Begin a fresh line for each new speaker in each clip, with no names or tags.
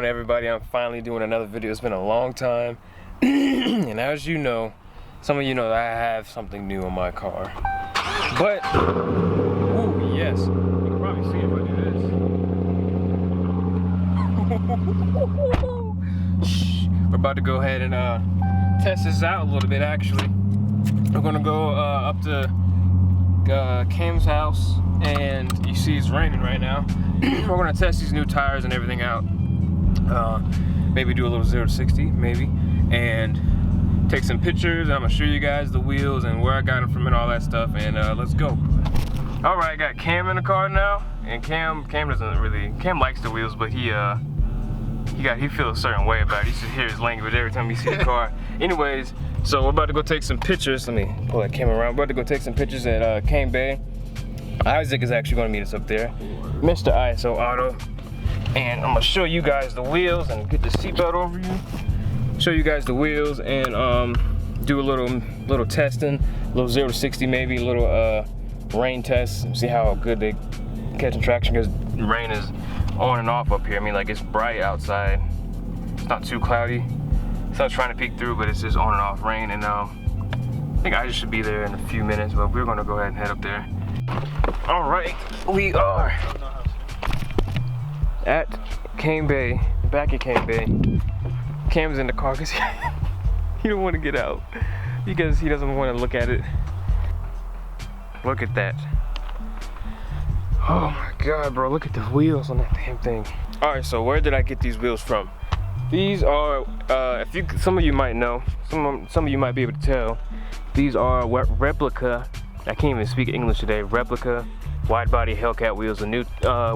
everybody? I'm finally doing another video. It's been a long time. And as you know, some of you know that I have something new on my car. But, ooh, yes. You can probably see if I do this. We're about to go ahead and test this out a little bit, actually. We're gonna go up to Cam's house, and you see it's raining right now. We're gonna test these new tires and everything out. Maybe do a little 0 to 60, maybe, and take some pictures. I'm gonna show you guys the wheels and where I got them from and all that stuff. And let's go. All right, I got Cam in the car now, and Cam likes the wheels, but he feels a certain way about it. You should hear his language every time you see the car. Anyways, so we're about to go take some pictures. Let me pull that camera around. We're about to go take some pictures at Cane Bay. Isaac is actually going to meet us up there, Mr. ISO Auto. And I'm going to show you guys the wheels and get the seatbelt over you. Show you guys the wheels and do a little testing, a little 0 to 60 maybe, a little rain test, see how good they catching traction, because rain is on and off up here. I mean, like, it's bright outside. It's not too cloudy. Sun's trying to peek through, but it's just on and off rain. And I think I just should be there in a few minutes, but we're gonna go ahead and head up there. All right, we are at Cane Bay, back at Cane Bay. Cam's in the car because he don't want to get out because he doesn't want to look at it. Look at that. Oh my God, bro, look at the wheels on that damn thing. All right, so where did I get these wheels from? These are, some of you might know, some of you might be able to tell, these are replica, I can't even speak English today, replica wide-body Hellcat wheels, the new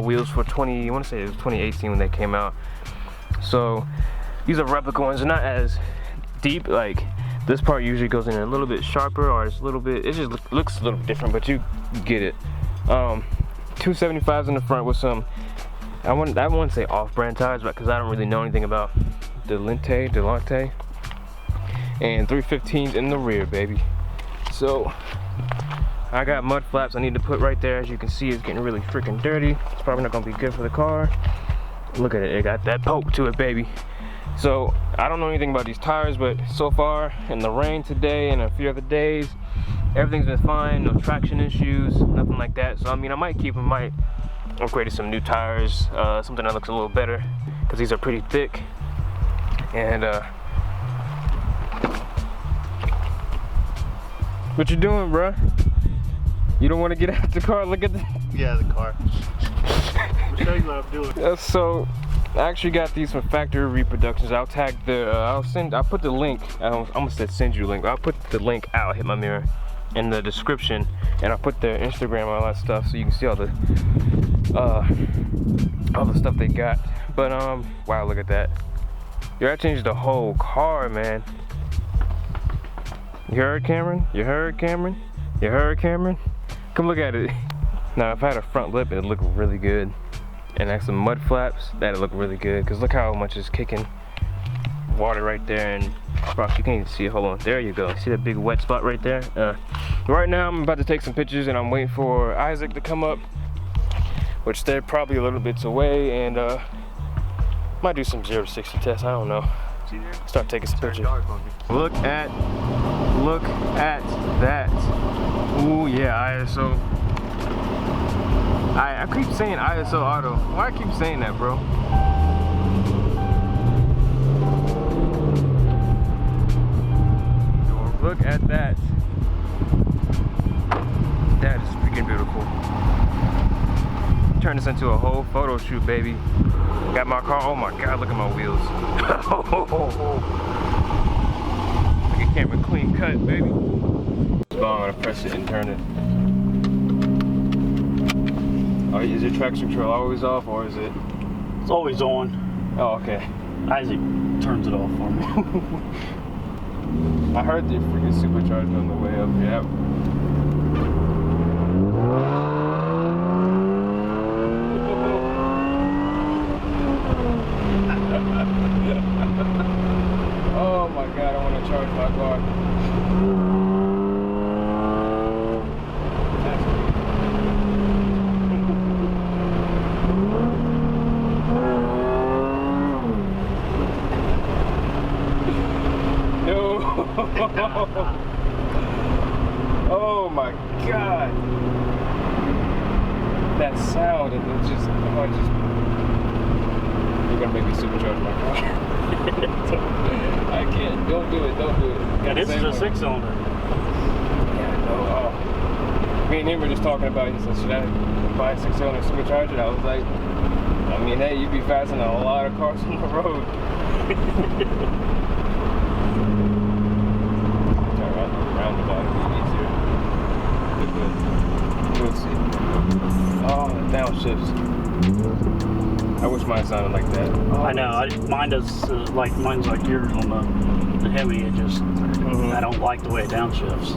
wheels for I want to say it was 2018 when they came out. So these are replica ones. They're not as deep, like this part usually goes in a little bit sharper, or it's a little bit, it just looks a little different, but you get it. 275s in the front with some, I wouldn't say off-brand tires, but because I don't really know anything about Delante, and 315s in the rear, baby. So I got mud flaps I need to put right there. As you can see, it's getting really freaking dirty. It's probably not gonna be good for the car. Look at it, it got that poke to it, baby. So I don't know anything about these tires, but so far in the rain today and a few other days, everything's been fine. No traction issues, nothing like that. So I mean, I might keep them, might upgrade to some new tires, something that looks a little better, because these are pretty thick. And what you doing, bruh? You don't want to get out the car? Look at the...
Yeah, the car. I'll show you what I'm doing.
So I actually got these from factory reproductions. I'll tag the I'll put the link, I almost said send you a link, but I'll put the link out, hit my mirror, in the description, and I'll put their Instagram and all that stuff so you can see all the stuff they got. But wow, look at that. Yo, that changed the whole car, man. You heard, Cameron? You heard, Cameron? You heard, Cameron? Come look at it. Now, if I had a front lip, it'd look really good. And I have some mud flaps, that'd look really good, because look how much is kicking water right there. And bro, you can't even see it. Hold on, there you go. See that big wet spot right there? Right now I'm about to take some pictures, and I'm waiting for Isaac to come up, which they're probably a little bit away, and might do some 0 to 60 tests, I don't know. Start taking some pictures. Look at that. Ooh yeah, ISO. I keep saying ISO Auto. Why I keep saying that, bro? Look at that. That is freaking beautiful. Turn this into a whole photo shoot, baby. Got my car. Oh my God, look at my wheels. Look at camera, clean cut, baby. I'm gonna press it and turn it. Oh, is your traction control always off, or is it?
It's always on.
Oh, okay.
Isaac turns it off for me.
I heard the freaking supercharged on the way up. Yeah. Oh my God, I want to charge my car. Oh my God. That sound, and it just, oh, you're gonna make me supercharge my car. I can't, don't do it.
Yeah, this is a 6-cylinder.
Yeah, no, me and him were just talking about it. He said, should I buy a 6-cylinder supercharger? I was like, I mean, hey, you'd be faster than a lot of cars on the road. Turn around the back, it'd be easier. We'll see. Oh, the downshifts. I wish mine sounded like that. Oh,
I know. Mine does mine's like yours on the Hemi. It just I don't like the way it downshifts.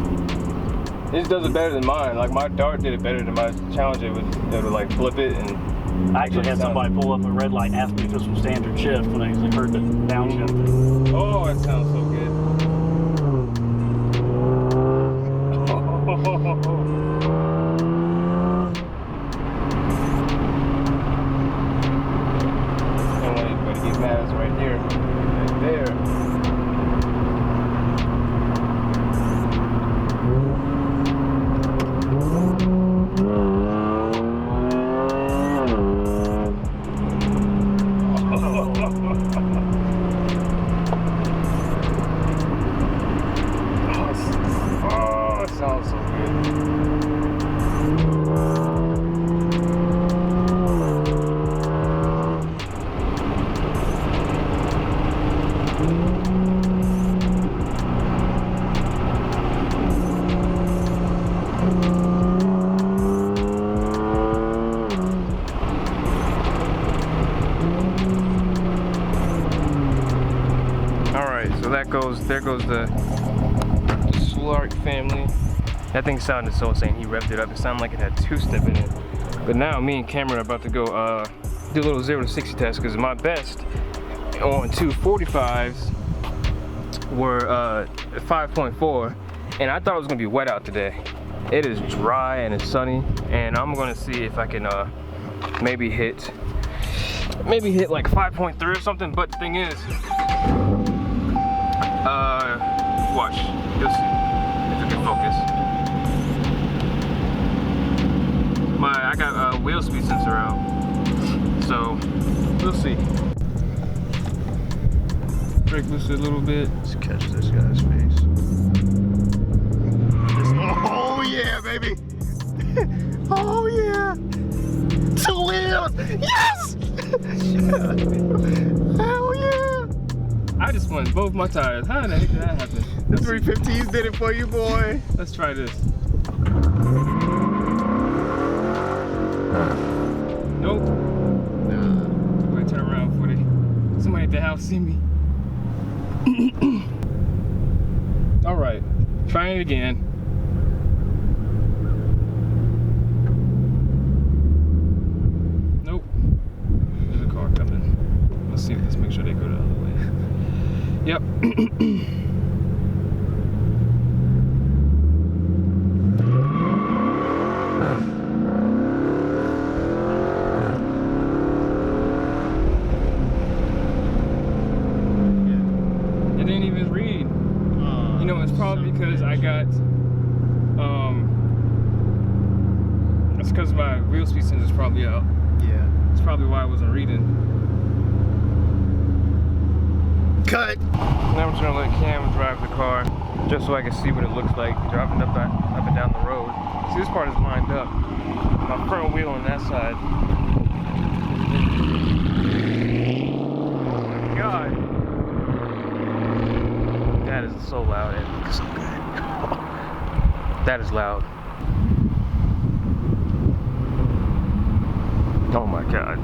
It just does it better than mine. Like my Dart did it better than my Challenger. It would like flip it and.
I actually had somebody pull up a red light and ask me if this was standard shift when I heard the downshift.
Oh, it sounds so good. But he's mad as right here, right there. Oh, it sounds so good. So there goes the Slark family. That thing sounded so insane. He revved it up. It sounded like it had 2-step in it. But now me and Cameron are about to go do a little 0 to 60 test because my best on 245s were 5.4, and I thought it was gonna be wet out today. It is dry and it's sunny, and I'm gonna see if I can maybe hit like 5.3 or something. But the thing is, watch, you'll see if you can focus. I got wheel speed sensor out, so we'll see. Brake boost it a little bit.
Let's catch this guy's face. Oh yeah, baby! Oh yeah! Two wheels! Yes! Hell yeah!
I just won both my tires. How the heck did that happen?
The 315s did it for you, boy.
Let's try this. Nope.
Nah.
Go ahead, turn around, footy. Somebody at the house see me. All right, trying it again. Nope. There's a car coming. Let's see. Let's make sure they go the other way. Yep. Probably because I got it's because my wheel speed sensor's probably out.
Yeah.
It's probably why I wasn't reading.
Cut!
Now I'm just gonna let Cam drive the car just so I can see what it looks like driving up and down the road. See, this part is lined up. My front wheel on that side. Oh my God. That is so loud. It looks so good. That is loud. Oh my God.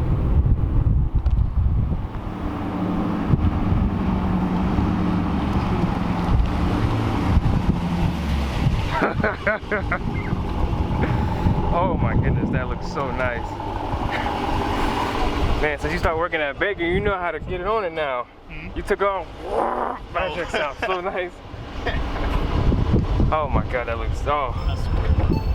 Oh my goodness, that looks so nice. Man, since you started working at Baker, you know how to get it on it now. You took off. That sounds so nice. Oh my God, that looks, oh.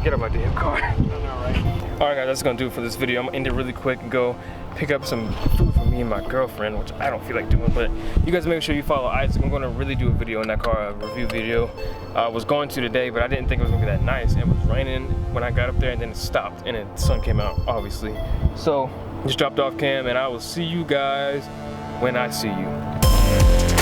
Get out my damn car.
I know, right?
Alright guys, that's gonna do it for this video. I'm gonna end it really quick and go pick up some food for me and my girlfriend, which I don't feel like doing, but you guys make sure you follow Isaac. I'm gonna really do a video in that car, a review video. I was going to today, but I didn't think it was gonna be that nice. It was raining when I got up there and then it stopped and then the sun came out, obviously. So, just dropped off cam and I will see you guys when I see you.